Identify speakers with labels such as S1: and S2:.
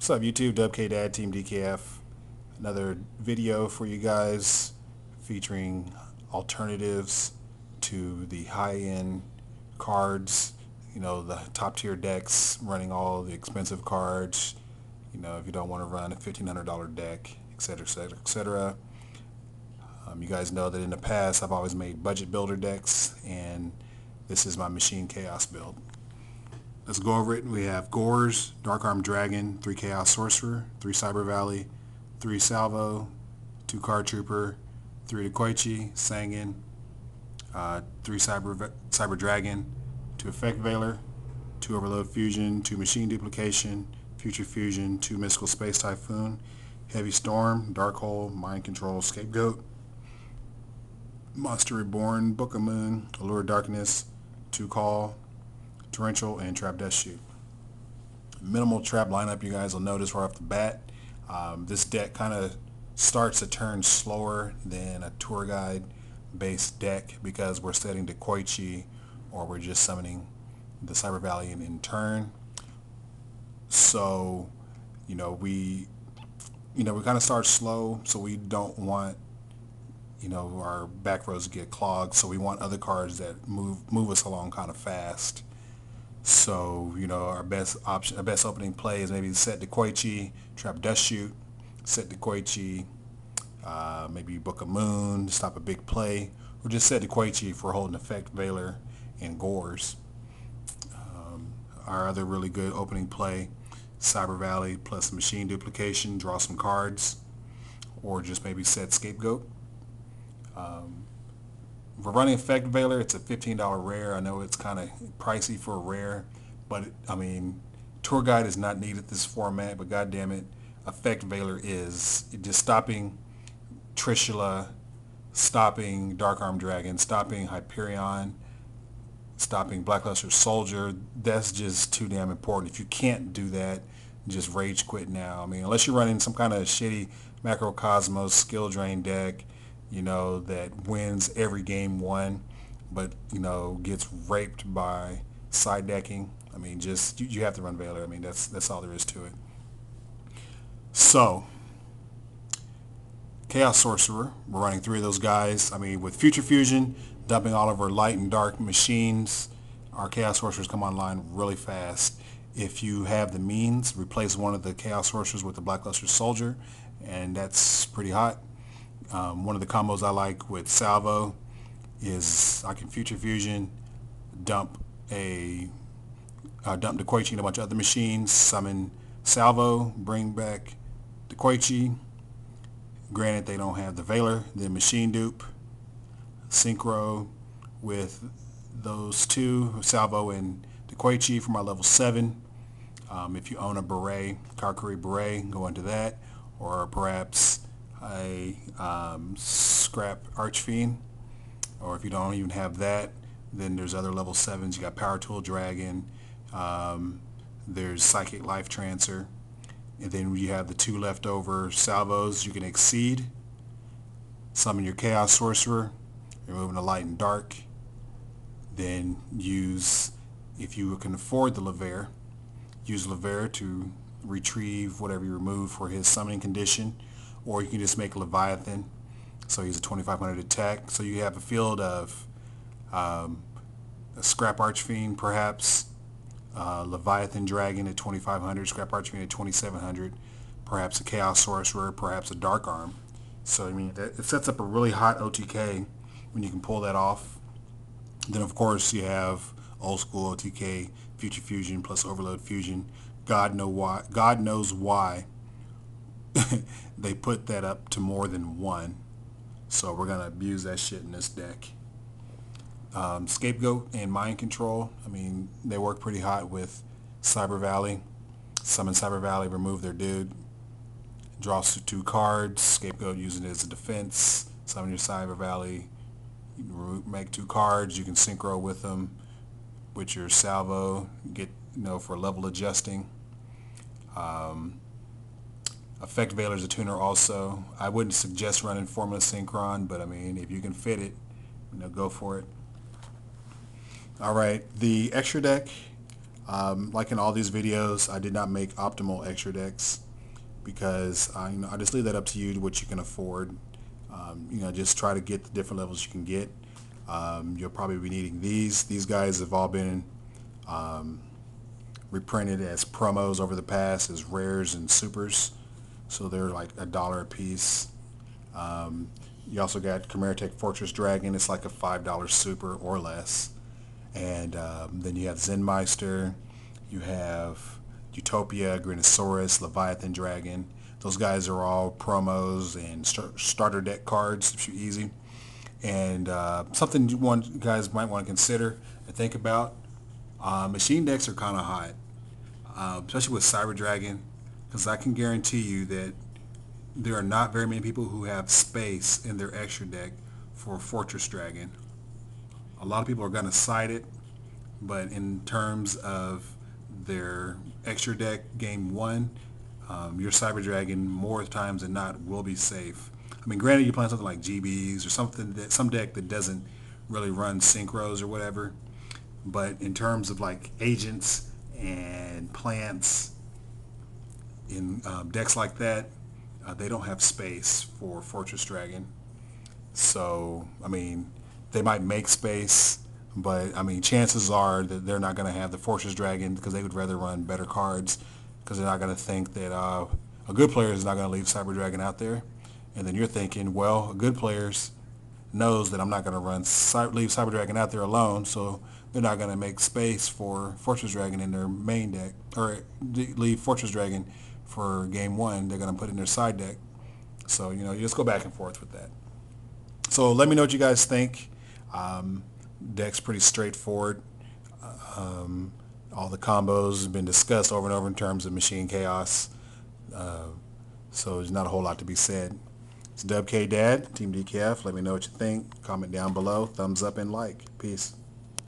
S1: What's up YouTube, WK Team DKF. Another video for you guys featuring alternatives to the high-end cards, the top tier decks running all the expensive cards, if you don't want to run a $1,500 deck, etc, etc, etc. You guys know that in the past I've always made budget builder decks, and this is my machine chaos build. Let's go over it. We have Gores, Dark Armed Dragon, 3 Chaos Sorcerer, 3 Cyber Valley, 3 Salvo, 2 Card Trooper, 3 Koichi, Sangin, 3 Cyber Dragon, 2 Effect Veiler, 2 Overload Fusion, 2 Machine Duplication, Future Fusion, 2 Mystical Space Typhoon, Heavy Storm, Dark Hole, Mind Control, Scapegoat, Monster Reborn, Book of Moon, Allure Darkness, 2 Call, Torrential, and Trap Death Shoot. Minimal trap lineup, you guys will notice right off the bat. This deck kind of starts to turn slower than a tour guide based deck because we're setting to Koichi or we're just summoning the Cyber Valley in turn. So we kind of start slow, so we don't want our back rows to get clogged, so we want other cards that move us along kind of fast. So, our best option, our best opening play is maybe set to Koichi, Trap Death Shoot, set to Koichi, maybe Book of Moon, stop a big play, or just set to Koichi if we're holding Effect Veiler and Gores. Our other really good opening play, Cyber Valley plus Machine Duplication, draw some cards, or just maybe set Scapegoat. If we're running Effect Veiler, it's a $15 rare. I know it's kind of pricey for a rare, but tour guide is not needed this format, but god damn it, Effect Veiler is. Just stopping Trishula, stopping Dark Armed Dragon, stopping Hyperion, stopping Blackluster Soldier, that's just too damn important. If you can't do that, just rage quit now. Unless you're running some kind of shitty Macrocosmos skill drain deck, that wins every game one, but gets raped by side decking. Just you have to run Veiler. That's all there is to it. So Chaos Sorcerer, we're running 3 of those guys. With Future Fusion, dumping all of our light and dark machines, our Chaos Sorcerers come online really fast. If you have the means, replace one of the Chaos Sorcerers with the Blackluster Soldier, and that's pretty hot. One of the combos I like with Salvo is I can Future Fusion, dump the Koichi and a bunch of other machines, summon Salvo, bring back the Koichi. Granted, they don't have the Veiler, then Machine Dupe, Synchro with those 2, Salvo and the Koichi for my level 7. If you own a Beret, Karakuri Beret, go into that, or perhaps a Scrap Archfiend, or if you don't even have that, then there's other level 7s. You got Power Tool Dragon, there's Psychic Life Transfer, and then you have the 2 leftover Salvos. You can Exceed, summon your Chaos Sorcerer, removing the light and dark, then use, if you can afford the Leviair, use Leviair to retrieve whatever you remove for his summoning condition, or you can just make Leviathan, so he's a 2500 attack. So you have a field of a Scrap Archfiend, perhaps Leviathan Dragon at 2500, Scrap Archfiend at 2700, perhaps a Chaos Sorcerer, perhaps a Dark Arm. So it sets up a really hot OTK when you can pull that off. Then of course you have old school OTK, Future Fusion plus Overload Fusion. God knows why they put that up to more than 1. So we're gonna abuse that shit in this deck. Scapegoat and Mind Control, they work pretty hot with Cyber Valley. Summon Cyber Valley, remove their dude, draws 2 cards. Scapegoat, using it as a defense. Summon your Cyber Valley, make 2 cards. You can synchro with them with your Salvo, get for level adjusting. Effect Veiler is a tuner also. I wouldn't suggest running Formula Synchron, but if you can fit it, go for it. Alright, the extra deck, Like in all these videos, I did not make optimal extra decks because I just leave that up to you, what you can afford. Just try to get the different levels you can get. You'll probably be needing these. These guys have all been reprinted as promos over the past as rares and supers, so they're like $1 a piece. You also got Chimeratech Fortress Dragon. It's like a $5 super or less. And then you have Zenmeister, you have Utopia, Grinosaurus, Leviathan Dragon. Those guys are all promos and starter deck cards if you're easy. And something you guys might want to consider and think about, machine decks are kind of hot, especially with Cyber Dragon, because I can guarantee you that there are not very many people who have space in their extra deck for Fortress Dragon. A lot of people are going to cite it, but in terms of their extra deck game one, your Cyber Dragon more times than not will be safe. I mean, granted, you're playing something like GBs or some deck that doesn't really run synchros or whatever, but in terms of like agents and plants in decks like that, they don't have space for Fortress Dragon. So, I mean, they might make space, but I mean, chances are that they're not going to have the Fortress Dragon because they would rather run better cards, because they're not going to think that a good player is not going to leave Cyber Dragon out there. And then you're thinking, well, a good player knows that I'm not going to leave Cyber Dragon out there alone, so they're not going to make space for Fortress Dragon in their main deck, or leave Fortress Dragon for game one. They're going to put it in their side deck. So, you just go back and forth with that. So let me know what you guys think. Deck's pretty straightforward. All the combos have been discussed over and over in terms of machine chaos. So there's not a whole lot to be said. It's Dub K Dad, Team DKF. Let me know what you think. Comment down below. Thumbs up and like. Peace.